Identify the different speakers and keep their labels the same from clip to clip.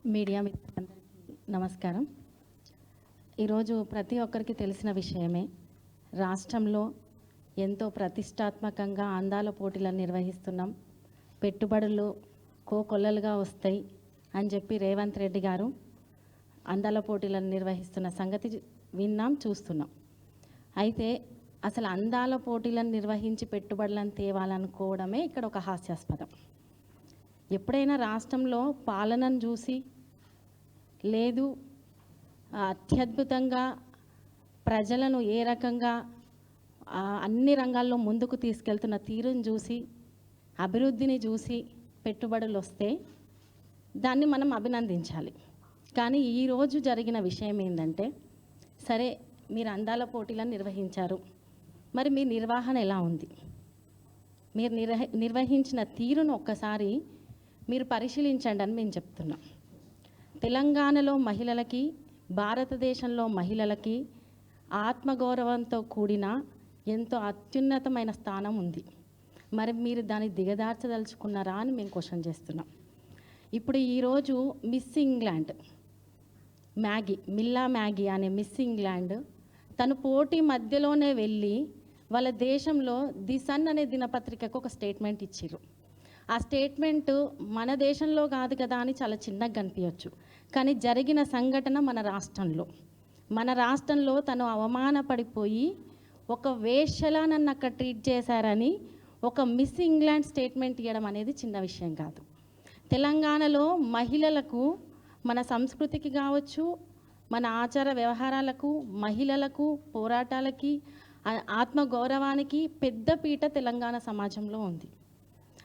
Speaker 1: Media మిత్రులందరికీ నమస్కారం. ఈరోజు ప్రతి ఒక్కరికి తెలిసిన విషయమే, రాష్ట్రంలో ఎంతో ప్రతిష్టాత్మకంగా అందాల పోటీలను నిర్వహిస్తున్నాం. పెట్టుబడులు కోకొల్లలుగా వస్తాయి అని చెప్పి రేవంత్ రెడ్డి గారు అందాల పోటీలను నిర్వహిస్తున్న సంగతి విన్నాం, చూస్తున్నాం. అయితే అసలు అందాల పోటీలను నిర్వహించి పెట్టుబడులను తేవాలనుకోవడమే ఇక్కడ ఒక హాస్యాస్పదం. ఎప్పుడైనా రాష్ట్రంలో పాలనను చూసి, లేదు అత్యద్భుతంగా ప్రజలను ఏ రకంగా అన్ని రంగాల్లో ముందుకు తీసుకెళ్తున్న తీరును చూసి, అభివృద్ధిని చూసి పెట్టుబడులు వస్తే దాన్ని మనం అభినందించాలి. కానీ ఈరోజు జరిగిన విషయం ఏంటంటే, సరే మీరు అందాల పోటీలను నిర్వహించారు, మరి మీ నిర్వహణ ఎలా ఉంది? మీరు నిర్వహించిన తీరును ఒక్కసారి మీరు పరిశీలించండి అని మేము చెప్తున్నాం. తెలంగాణలో మహిళలకి, భారతదేశంలో మహిళలకి ఆత్మగౌరవంతో కూడిన ఎంతో అత్యున్నతమైన స్థానం ఉంది. మరి మీరు దాన్ని దిగదార్చదలుచుకున్నారా అని మేము క్వశ్చన్ చేస్తున్నాం. ఇప్పుడు ఈరోజు మిస్ ఇంగ్లాండ్ మిల్లా మ్యాగీ అనే మిస్ ఇంగ్లాండ్ తను పోటీ మధ్యలోనే వెళ్ళి వాళ్ళ దేశంలో ది సన్ అనే దినపత్రికకు ఒక స్టేట్మెంట్ ఇచ్చారు. ఆ స్టేట్మెంట్ మన దేశంలో కాదు కదా అని చాలా చిన్నగా కనిపించవచ్చు, కానీ జరిగిన సంఘటన మన రాష్ట్రంలో తను అవమానపడిపోయి ఒక వేశ్యలా నన్ను అక్కడ ట్రీట్ చేశారని ఒక మిస్ ఇంగ్లాండ్ స్టేట్మెంట్ ఇవ్వడం అనేది చిన్న విషయం కాదు. తెలంగాణలో మహిళలకు, మన సంస్కృతికి కావచ్చు, మన ఆచార వ్యవహారాలకు, మహిళలకు, పోరాటాలకి, ఆత్మగౌరవానికి పెద్ద పీట తెలంగాణ సమాజంలో ఉంది.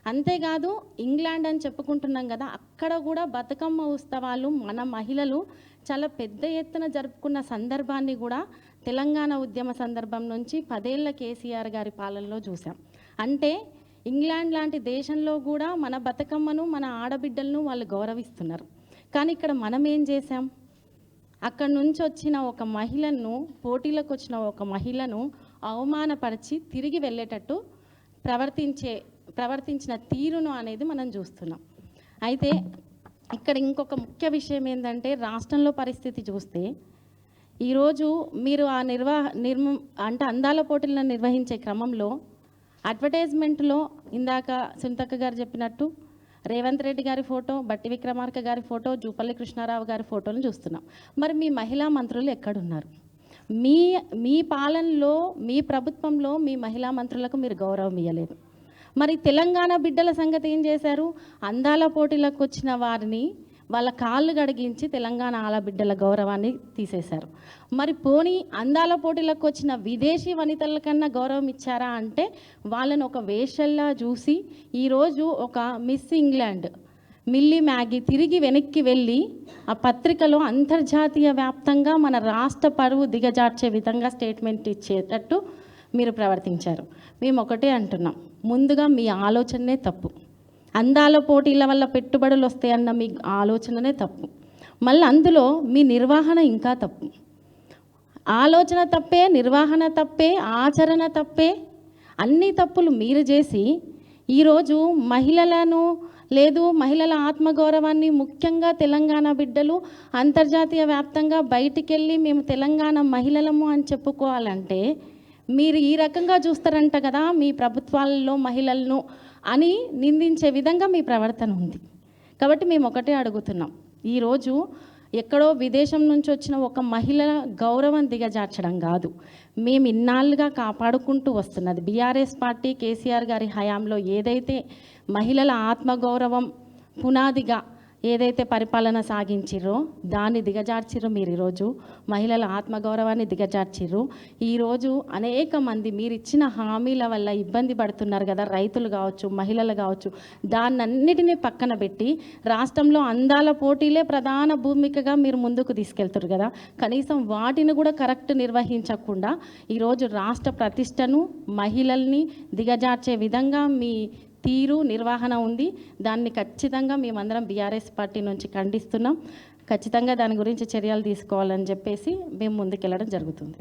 Speaker 1: అంతేకాదు ఇంగ్లాండ్ అని చెప్పుకుంటున్నాం కదా, అక్కడ కూడా బతుకమ్మ ఉత్సవాలు మన మహిళలు చాలా పెద్ద ఎత్తున జరుపుకున్న సందర్భాన్ని కూడా తెలంగాణ ఉద్యమ సందర్భం నుంచి 10 ఏళ్ల కేసీఆర్ గారి పాలనలో చూసాం. అంటే ఇంగ్లాండ్ లాంటి దేశంలో కూడా మన బతుకమ్మను, మన ఆడబిడ్డలను వాళ్ళు గౌరవిస్తున్నారు. కానీ ఇక్కడ మనం ఏం చేసాం? అక్కడి నుంచి వచ్చిన ఒక మహిళను, పోటీలకు వచ్చిన ఒక మహిళను అవమానపరిచి తిరిగి వెళ్ళేటట్టు ప్రవర్తించిన తీరును అనేది మనం చూస్తున్నాం. అయితే ఇక్కడ ఇంకొక ముఖ్య విషయం ఏంటంటే, రాష్ట్రంలో పరిస్థితి చూస్తే ఈరోజు మీరు అంటే అందాల పోటీలను నిర్వహించే క్రమంలో అడ్వర్టైజ్మెంట్లో ఇందాక సునీతక్క గారు చెప్పినట్టు రేవంత్ రెడ్డి గారి ఫోటో, బట్టి విక్రమార్క గారి ఫోటో, జూపల్లి కృష్ణారావు గారి ఫోటోలను చూస్తున్నాం. మరి మీ మహిళా మంత్రులు ఎక్కడున్నారు? మీ పాలనలో, మీ ప్రభుత్వంలో మీ మహిళా మంత్రులకు మీరు గౌరవం ఇవ్వలేదు. మరి తెలంగాణ బిడ్డల సంగతి ఏం చేశారు? అందాల పోటీలకు వచ్చిన వారిని వాళ్ళ కాళ్ళు గడిగించి తెలంగాణ ఆడబిడ్డల గౌరవాన్ని తీసేశారు. మరి పోనీ అందాల పోటీలకు వచ్చిన విదేశీ వనితల కన్నా గౌరవం ఇచ్చారా అంటే, వాళ్ళని ఒక వేషల్లా చూసి ఈరోజు ఒక మిస్ ఇంగ్లాండ్ మిల్లీ మ్యాగీ తిరిగి వెనక్కి వెళ్ళి ఆ పత్రికలో అంతర్జాతీయ వ్యాప్తంగా మన రాష్ట్ర పరువు దిగజార్చే విధంగా స్టేట్మెంట్ ఇచ్చేటట్టు మీరు ప్రవర్తించారు. మేము ఒకటే అంటున్నాం, ముందుగా మీ ఆలోచననే తప్పు. అందాల పోటీల వల్ల పెట్టుబడులు వస్తాయన్న మీ ఆలోచననే తప్పు. మళ్ళీ అందులో మీ నిర్వహణ ఇంకా తప్పు. ఆలోచన తప్పే, నిర్వహణ తప్పే, ఆచరణ తప్పే, అన్ని తప్పులు మీరు చేసి ఈరోజు మహిళలను, లేదు మహిళల ఆత్మగౌరవాన్ని, ముఖ్యంగా తెలంగాణ బిడ్డలు అంతర్జాతీయ వ్యాప్తంగా బయటికి వెళ్ళి మేము తెలంగాణ మహిళలము అని చెప్పుకోవాలంటే మీరు ఈ రకంగా చూస్తారంట కదా మీ ప్రభుత్వాలలో మహిళలను అని నిందించే విధంగా మీ ప్రవర్తన ఉంది. కాబట్టి మేము ఒకటే అడుగుతున్నాం, ఈరోజు ఎక్కడో విదేశం నుంచి వచ్చిన ఒక మహిళ గౌరవం దిగజార్చడం కాదు, మేము ఇన్నాళ్ళుగా కాపాడుకుంటూ వస్తున్నది బీఆర్ఎస్ పార్టీ కేసీఆర్ గారి హయాంలో ఏదైతే మహిళల ఆత్మగౌరవం పునాదిగా ఏదైతే పరిపాలన సాగించిర్రో దాన్ని దిగజార్చిర్రు. మీరు ఈరోజు మహిళల ఆత్మగౌరవాన్ని దిగజార్చిర్రు. ఈరోజు అనేక మంది మీరు ఇచ్చిన హామీల వల్ల ఇబ్బంది పడుతున్నారు కదా, రైతులు కావచ్చు, మహిళలు కావచ్చు, దాన్నన్నిటినీ పక్కన పెట్టి రాష్ట్రంలో అందాల పోటీలే ప్రధాన భూమికగా మీరు ముందుకు తీసుకెళ్తారు కదా, కనీసం వాటిని కూడా కరెక్ట్ నిర్వహించకుండా ఈరోజు రాష్ట్ర ప్రతిష్టను, మహిళల్ని దిగజార్చే విధంగా మీ తీరు, నిర్వహణ ఉంది. దాన్ని ఖచ్చితంగా మేమందరం బీఆర్ఎస్ పార్టీ నుంచి ఖండిస్తున్నాం. ఖచ్చితంగా దాని గురించి చర్యలు తీసుకోవాలని చెప్పేసి మేము ముందుకెళ్ళడం జరుగుతుంది.